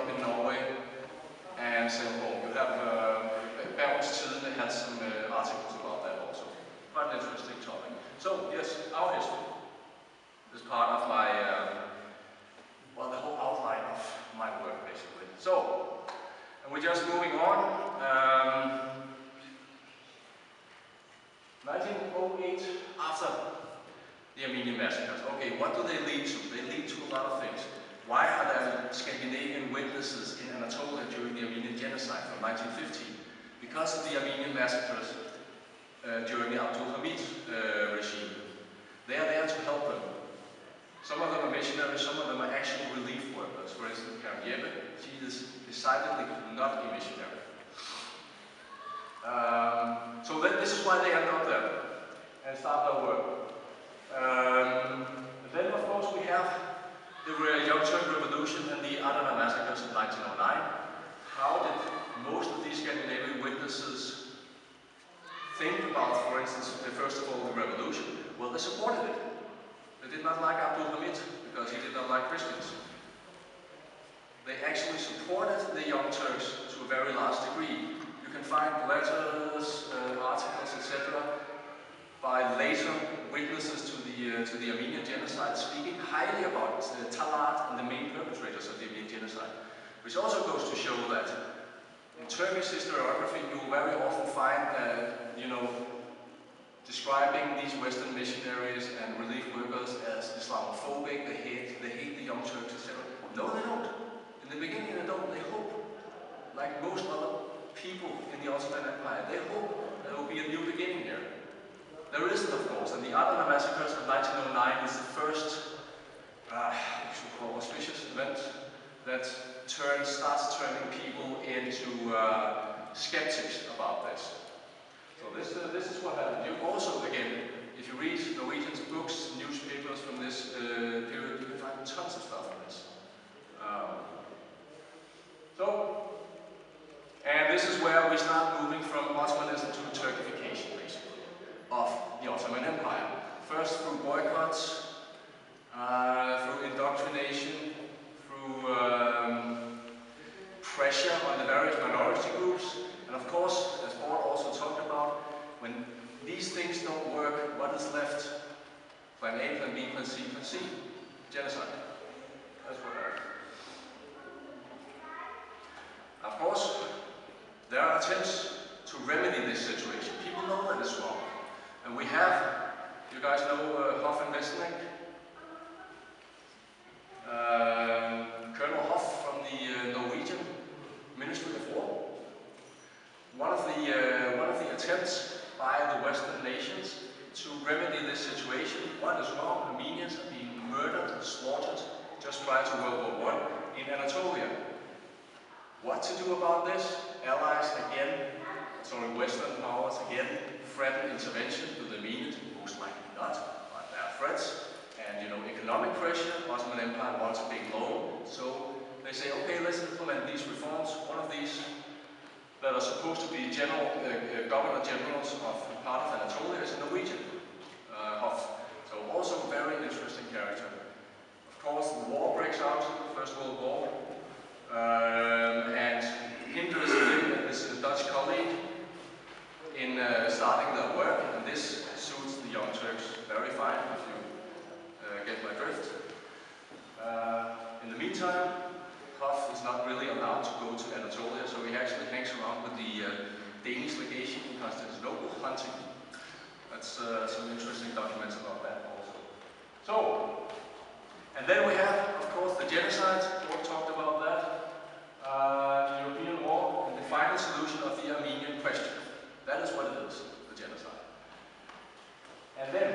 Europe, in Norway, and so on. You have Bergens Tidende had some articles about that also. Quite an interesting topic. So, yes, our history is part of my, well, the whole outline of my work, basically. So, and we're just moving on. 1908, after the Armenian massacres. Okay, what do they lead to? They lead to a lot of things. Why are there Scandinavian witnesses in Anatolia during the Armenian Genocide from 1915? Because of the Armenian massacres during the Abdul Hamid regime. They are there to help them. Some of them are missionaries, some of them are actual relief workers. For instance, Karen Jeppe, she is decidedly not a missionary. So this is why they end up there and start their work. Then, of course, we have the Young Turk Revolution and the Adana massacres in 1909. How did most of these Scandinavian witnesses think about, for instance, first of all, the revolution? Well, they supported it. They did not like Abdul Hamid because he did not like Christians. They actually supported the Young Turks to a very large degree. You can find letters, articles, etc. by later witnesses to the Armenian Genocide speaking highly about Talat and the main perpetrators of the Armenian Genocide. Which also goes to show that in Turkish historiography you will very often find, describing these Western missionaries and relief workers as Islamophobic, they hate the Young Turks, etc. No, they don't. In the beginning they don't. They hope, like most other people in the Ottoman Empire, they hope there will be a new beginning here. There isn't, of course, and the Adana massacres of 1909 is the first, auspicious event that starts turning people into skeptics about this. So this is what happened. You also, again, if you read Norwegian books, newspapers from this period, you can find tons of stuff on this. And this is where we start moving from Ottomanism to Turkification, basically, of the Ottoman Empire. First through boycotts, through indoctrination, through pressure on the various minority groups, and of course, as Paul also talked about, when these things don't work, what is left? Plan A, Plan B, Plan C, Plan C. Genocide. That's what happened. Of course, there are attempts to remedy this situation. People know that it's wrong. And we have, you guys know Hoff and Wesseling? Colonel Hoff from the Norwegian Ministry of War. One of the attempts by the Western nations to remedy this situation. What is wrong? Armenians are being murdered, slaughtered just prior to World War I in Anatolia. What to do about this? Allies again, Western powers again, threaten intervention. Do they mean it? Most likely not, but there are threats. And economic pressure, Ottoman Empire wants a big loan, so they say, okay, let's implement these reforms. One of these that are supposed to be governor generals of part of Anatolia is a Norwegian, Hoff. So also a very interesting character. Of course, the war breaks out, First World War, and hinders him and his Dutch colleague in starting their work, and this suits the Young Turks very fine, if you get my drift. In the meantime, Hoff is not really allowed to go to Anatolia, so he actually hangs around with the Danish legation in Constantinople hunting. That's some interesting documents about that also. So, and then we have, of course, the genocide. We talked about that. The European War and the final solution of the Armenian question. That is what it is, the genocide. And then,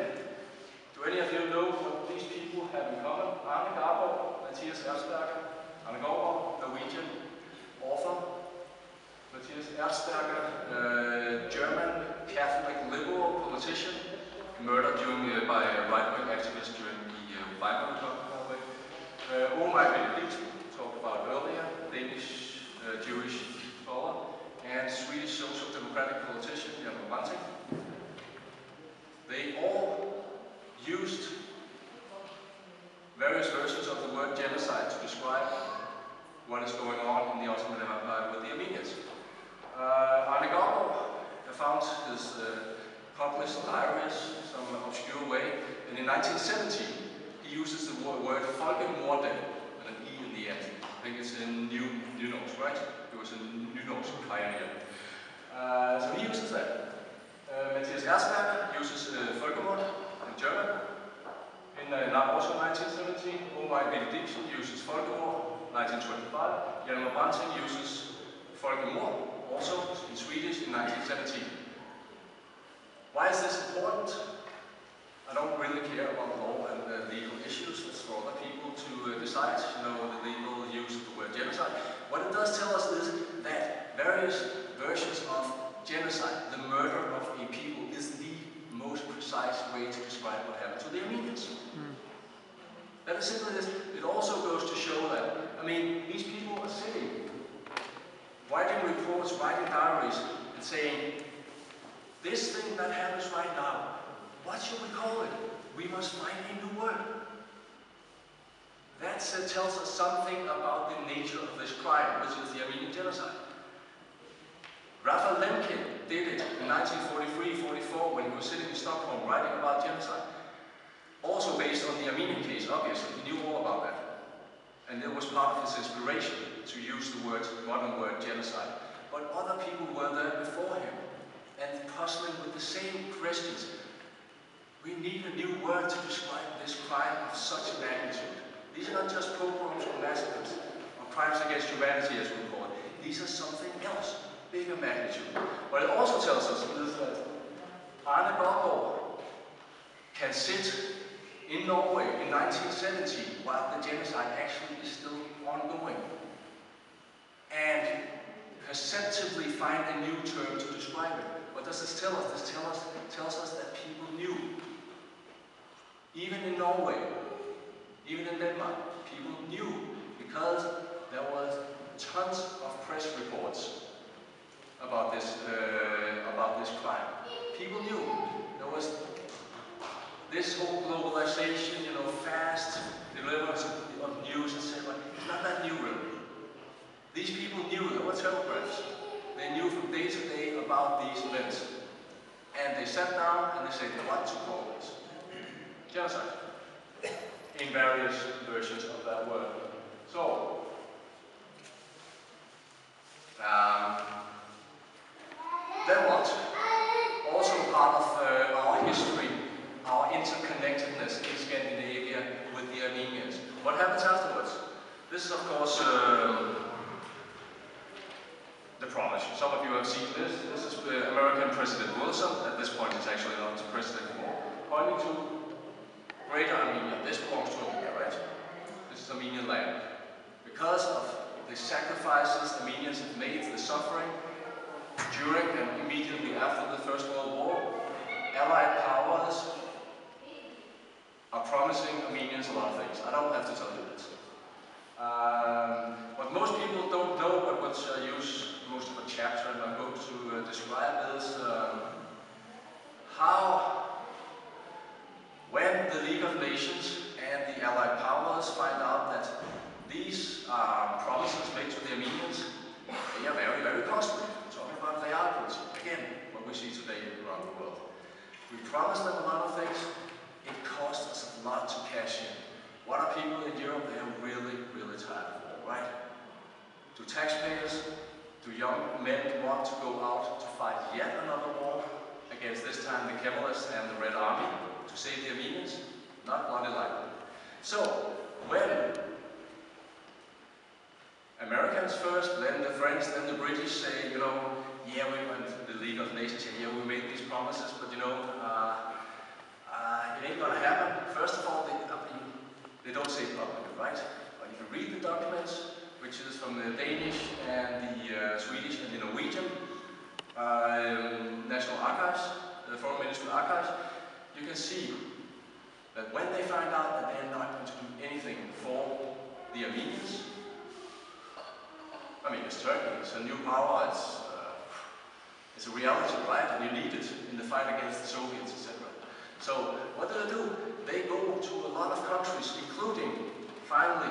do any of you know what these people have in common? Arne Garborg, Matthias Bjørnlund, Arne Garborg, Norwegian author. Matthias Bjørnlund, German Catholic liberal politician, murdered by right-wing activists during the Weimar Republic. Omar Benedictsen, talked about earlier, Danish Jewish scholar, and Swedish social democratic politician Jan Branting. They all used various versions of the word genocide to describe what is going 1917, he uses the word folkedrab and an E in the end. I think it's in Nynorsk, right? He was a Nynorsk pioneer. So he uses that. Matthias Bjørnlund uses folkemord in German. In also 1917, Benediktsson uses folkemord, 1925. Hjalmar Branting uses folkemord, also in Swedish in 1917. Why is this important? I don't really care about law and legal issues. That's for other people to decide, the legal use of the word genocide. What it does tell us is that various versions of genocide, the murder of a people, is the most precise way to describe what happened to the Armenians. That is simply this. It also goes to show that, these people are sitting, writing reports, writing diaries, and saying, this thing that happens right now, what should we call it? We must find a new word. That tells us something about the nature of this crime, which is the Armenian genocide. Raphael Lemkin did it in 1943-44 when he was sitting in Stockholm writing about genocide. Also based on the Armenian case, obviously, he knew all about that. And it was part of his inspiration to use the modern word genocide. But other people were there before him and puzzling with the same questions. We need a new word to describe this crime of such magnitude. These are not just pogroms or massacres, or crimes against humanity as we call it. These are something else, bigger magnitude. What it also tells us is that Arne Bjørnlund can sit in Norway in 1917 while the genocide actually is still ongoing and perceptively find a new term to describe it. What does this tell us? This tells us that people knew. Even in Norway, even in Denmark, people knew because there was tons of press reports about this crime. People knew. There was this whole globalization, fast deliverance of news, etc. It's not that new, really. These people knew. There were telegraphs. They knew from day to day about these events. And they sat down and they said, what to call this? Genocide. In various versions of that word. So, then what? Also part of our history, our interconnectedness in Scandinavia with the Armenians. What happens afterwards? This is, of course, the promise. Some of you have seen this. This is American President Wilson. At this point, he's actually not the president anymore. Pointing to Greater Armenia. This belongs to Armenia, right? This is Armenian land. Because of the sacrifices Armenians have made, the suffering during and immediately after the First World War, Allied powers are promising Armenians a lot of things. I don't have to tell you this. What most people don't know, but what I use most of a chapter in my book to describe is how, when the League of Nations and the Allied powers find out that these promises made to the Armenians, they are very, very costly. We're talking about reality. Again, what we see today around the world. We promised them a lot of things. It cost us a lot to cash in. What are people in Europe? They are really, really tired of war, right? Do taxpayers, do young men want to go out to fight yet another war against this time the Kemalists and the Red Army to save the Armenians? Not bloody likely. So, when Americans first, then the French, then the British say, yeah, we went to the League of Nations, yeah, we made these promises, but it ain't gonna happen. First of all, they don't say it publicly, right? But if you read the documents, which is from the Danish and the Swedish and the Norwegian National Archives, the Foreign Ministry Archives, you can see that when they find out that they're not going to do anything for the Armenians, it's Turkey, it's a new power, it's a reality, right? And you need it in the fight against the Soviets, etc. So, what do? They go to a lot of countries, including, finally,